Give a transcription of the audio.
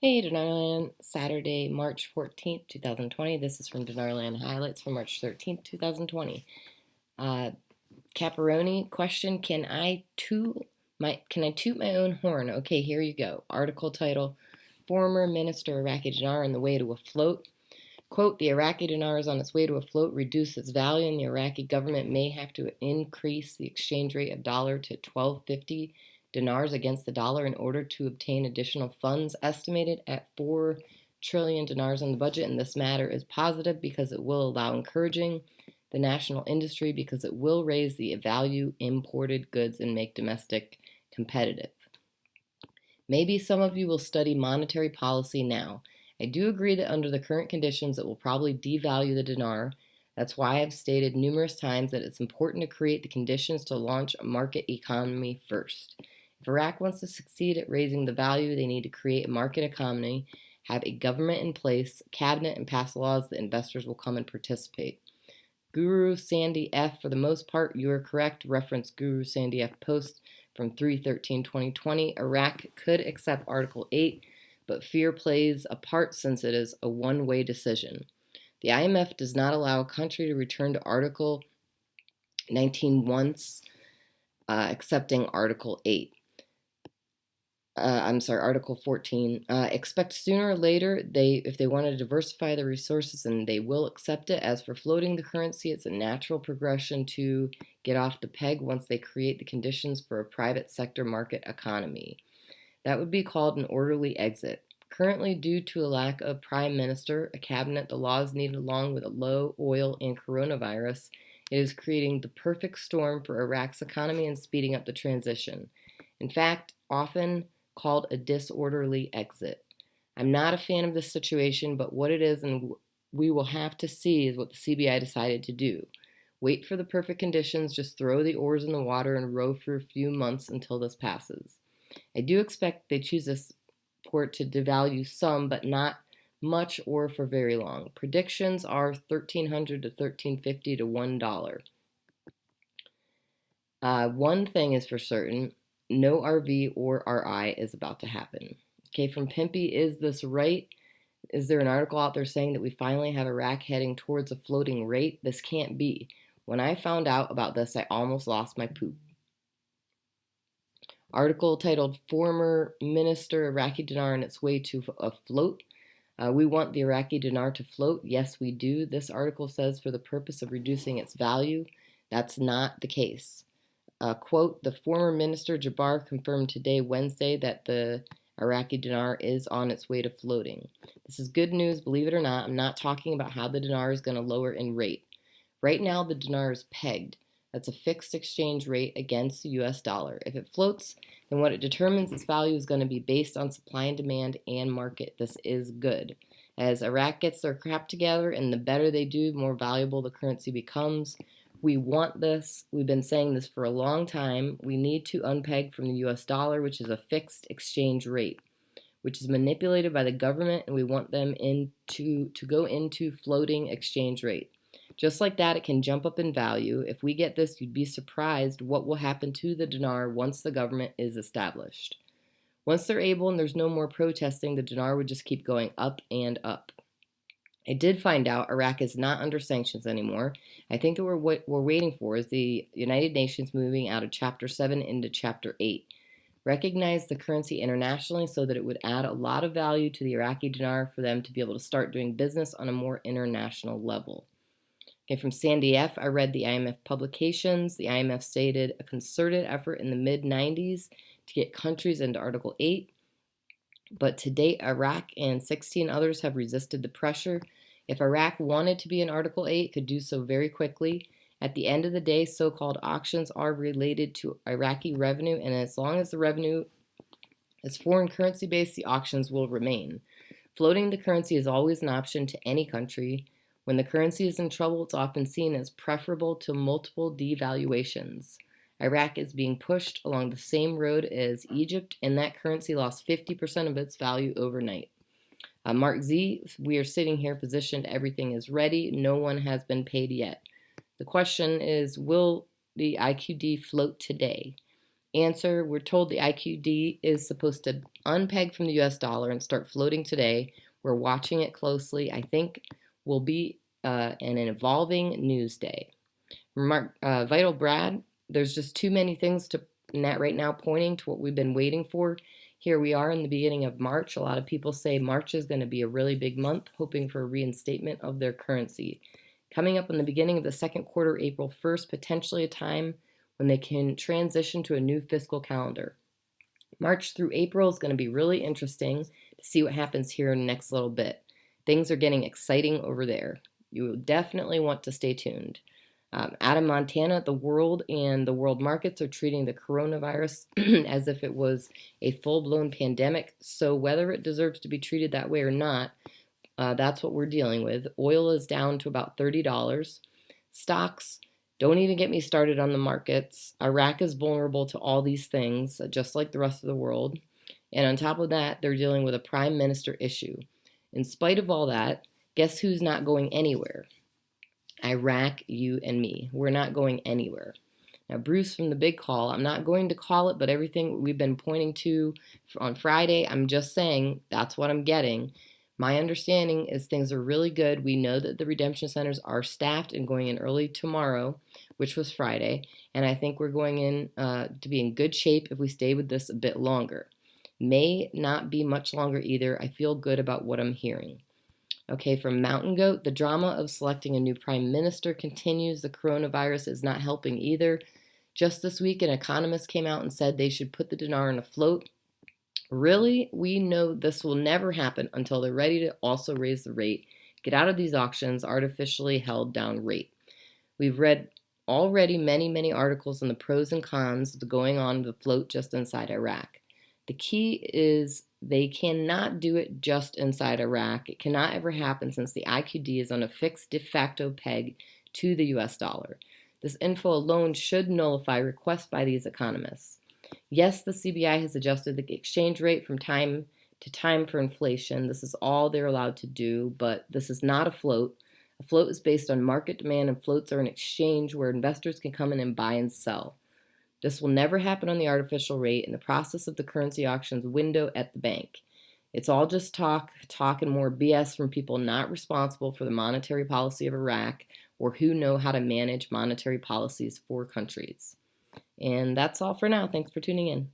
Hey, Dinarland, Saturday, March 14th, 2020. This is from Dinarland Highlights for March 13th, 2020. Uh, Caparoni question, can I toot my own horn? Okay, here you go. Article title, Former Minister Iraqi Dinar on the way to a float. Quote, the Iraqi dinar is on its way to a float, reduce its value, and the Iraqi government may have to increase the exchange rate of dollar to 1250 dinars against the dollar in order to obtain additional funds, estimated at 4 trillion dinars in the budget. And this matter is positive because it will allow encouraging the national industry, because it will raise the value imported goods and make domestic competitive. Maybe some of you will study monetary policy now. I do agree that under the current conditions, it will probably devalue the dinar. That's why I've stated numerous times that it's important to create the conditions to launch a market economy first. If Iraq wants to succeed at raising the value, they need to create a market economy, have a government in place, cabinet, and pass laws that investors will come and participate. Guru Sandy F, for the most part, you are correct. Reference Guru Sandy F post from 3/13/2020. Iraq could accept Article 8, but fear plays a part since it is a one-way decision. The IMF does not allow a country to return to Article 19 once accepting Article 8. Article 14. Expect sooner or later, if they want to diversify their resources, and they will accept it. As for floating the currency, it's a natural progression to get off the peg once they create the conditions for a private sector market economy. That would be called an orderly exit. Currently, due to a lack of prime minister, a cabinet, the laws needed along with a low oil and coronavirus, it is creating the perfect storm for Iraq's economy and speeding up the transition. In fact, often called a disorderly exit. I'm not a fan of this situation, but what it is and we will have to see is what the CBI decided to do. Wait for the perfect conditions, just throw the oars in the water and row for a few months until this passes. I do expect they choose this port to devalue some, but not much or for very long. Predictions are 1300 to 1350 to $1. One thing is for certain, no RV or RI is about to happen. Okay, from Pimpy, is this right? Is there an article out there saying that we finally have Iraq heading towards a floating rate? This can't be. When I found out about this, I almost lost my poop. Article titled, Former Minister Iraqi Dinar on its way to a float. We want the Iraqi dinar to float. Yes, we do. This article says for the purpose of reducing its value. That's not the case. Quote, the former minister Jabbar confirmed today, Wednesday, that the Iraqi dinar is on its way to floating. This is good news, believe it or not. I'm not talking about how the dinar is going to lower in rate. Right now, the dinar is pegged. That's a fixed exchange rate against the US dollar. If it floats, then what it determines its value is going to be based on supply and demand and market. This is good. As Iraq gets their crap together, and the better they do, the more valuable the currency becomes. We want this. We've been saying this for a long time. We need to unpeg from the US dollar, which is a fixed exchange rate, which is manipulated by the government, and we want them to go into floating exchange rate. Just like that, it can jump up in value. If we get this, you'd be surprised what will happen to the dinar once the government is established. Once they're able and there's no more protesting, the dinar would just keep going up and up. I did find out Iraq is not under sanctions anymore. I think that what we're waiting for is the United Nations moving out of Chapter 7 into Chapter 8. Recognize the currency internationally so that it would add a lot of value to the Iraqi dinar for them to be able to start doing business on a more international level. Okay, from Sandy F, I read the IMF publications. The IMF stated a concerted effort in the mid-90s to get countries into Article 8. But to date, Iraq and 16 others have resisted the pressure. If Iraq wanted to be in Article 8, it could do so very quickly. At the end of the day, so-called auctions are related to Iraqi revenue, and as long as the revenue is foreign currency based, the auctions will remain. Floating the currency is always an option to any country. When the currency is in trouble, it's often seen as preferable to multiple devaluations. Iraq is being pushed along the same road as Egypt, and that currency lost 50% of its value overnight. Mark Z, we are sitting here positioned, everything is ready, no one has been paid yet. The question is, will the IQD float today? Answer, we're told the IQD is supposed to unpeg from the US dollar and start floating today. We're watching it closely. I think will be an evolving news day. Vital Brad, there's just too many things to net right now pointing to what we've been waiting for. Here we are in the beginning of March. A lot of people say March is going to be a really big month, hoping for a reinstatement of their currency. Coming up in the beginning of the second quarter, April 1st, potentially a time when they can transition to a new fiscal calendar. March through April is going to be really interesting to see what happens here in the next little bit. Things are getting exciting over there. You will definitely want to stay tuned. Out of Montana, the world and the world markets are treating the coronavirus as if it was a full-blown pandemic. So whether it deserves to be treated that way or not, that's what we're dealing with. Oil is down to about $30. Stocks, don't even get me started on the markets. Iraq is vulnerable to all these things, just like the rest of the world. And on top of that, they're dealing with a prime minister issue. In spite of all that, guess who's not going anywhere? Iraq, you and me. We're not going anywhere. Now, Bruce from the big call, I'm not going to call it, but everything we've been pointing to on Friday, I'm just saying that's what I'm getting. My understanding is things are really good. We know that the redemption centers are staffed and going in early tomorrow, which was Friday, and I think we're going in to be in good shape if we stay with this a bit longer. May not be much longer either. I feel good about what I'm hearing. Okay, from Mountain Goat, the drama of selecting a new prime minister continues. The coronavirus is not helping either. Just this week, an economist came out and said they should put the dinar on a float. Really? We know this will never happen until they're ready to also raise the rate. Get out of these auctions, artificially held down rate. We've read already many articles on the pros and cons of going on the float just inside Iraq. The key is they cannot do it just inside Iraq. It cannot ever happen since the IQD is on a fixed de facto peg to the US dollar. This info alone should nullify requests by these economists. Yes, the CBI has adjusted the exchange rate from time to time for inflation. This is all they're allowed to do, but this is not a float. A float is based on market demand, and floats are an exchange where investors can come in and buy and sell. This will never happen on the artificial rate in the process of the currency auctions window at the bank. It's all just talk and more BS from people not responsible for the monetary policy of Iraq or who know how to manage monetary policies for countries. And that's all for now. Thanks for tuning in.